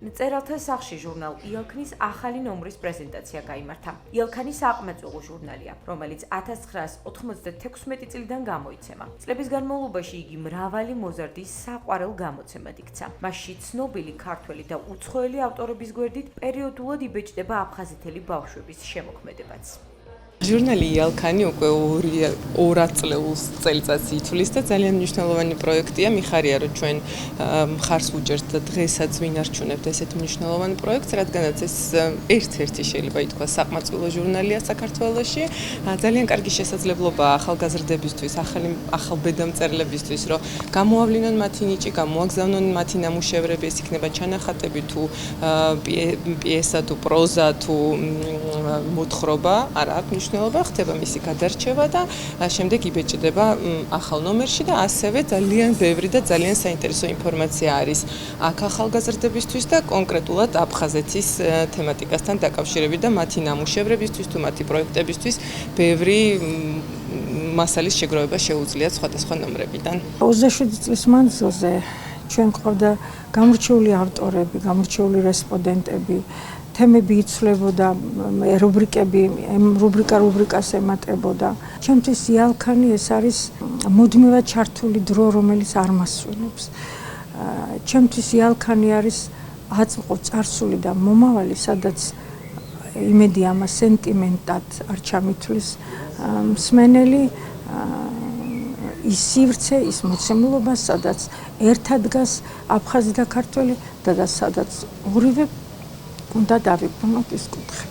წერალთა სახში ჟურნალ იელქნის ახალი ნომრის პრეზენტაცია გაიმართა. იელქანი საყმაწვილო ჟურნალია, რომელიც 1996 წლიდან გამოიცემა. წლების განმავლობაში იგი მრავალი მოზარდის საყვარელ გამოცემად იქცა. მასში ცნობილი ქართველი და უცხოელი ავტორების გვერდით პერიოდულად იბეჭდება აფხაზეთელი ბავშვების შემოქმედებაც. ჟურნალი იალქანი უკვე 200 წლეულს წელიწადს ითვლის და ძალიან მნიშვნელოვანი პროექტია. მიხარია, რომ ჩვენ მხარს ვუჭერთ და დღესაც ვინარჩუნებთ ესეთ მნიშვნელოვან პროექტს, რადგანაც ეს ერთ-ერთი შეიძლება ითქვას საყმაწვილო ჟურნალია საქართველოში. ძალიან კარგი შესაძლებლობაა ახალგაზრდებისთვის, ახალ ბედამწერლებისთვის, რომ გამოავლინონ მათი ნიჭი, გამოაგზავნონ მათი ნამუშევრები, ეს იქნება ჩანახატები თუ პიესა თუ პროზა თუ მოთხრობა, არა აქვს ხდება მისი გადარჩევა და შემდეგ იბეჭდება ახალ ნომერში და ასევე ძალიან ბევრი და ძალიან საინტერესო ინფორმაცია არის აქ ახალგაზრდებისთვის და კონკრეტულად აფხაზეთის თემატიკასთან დაკავშირებით და მათი ნამუშევრებისთვის თუ მათი პროექტებისთვის ბევრი მასალის შეგროვება შეუძლიათ სხვადასხვა ნომრებიდან. 27 წლის მანძილზე ჩვენ გვყავდა გამორჩეული ავტორები, გამორჩეული რესპონდენტები, თემები იცვლებოდა, რუბრიკას ემატებოდა. ჩემთვის იალქანი ეს არის მუდმივად ჩართული დრო, რომელიც არ მასვენებს. ჩემთვის იალქანი არის აწმყო, წარსული და მომავალი, სადაც იმედი ამას სენტიმენტად არ ჩამithვლის მსმენელი, ის სივრცე, ის მოცემულობა, სადაც ერთად დგას აფხაზი და ქართველი და სადაც ორივე უნდა დავიბრუნოთ ის კუთხე.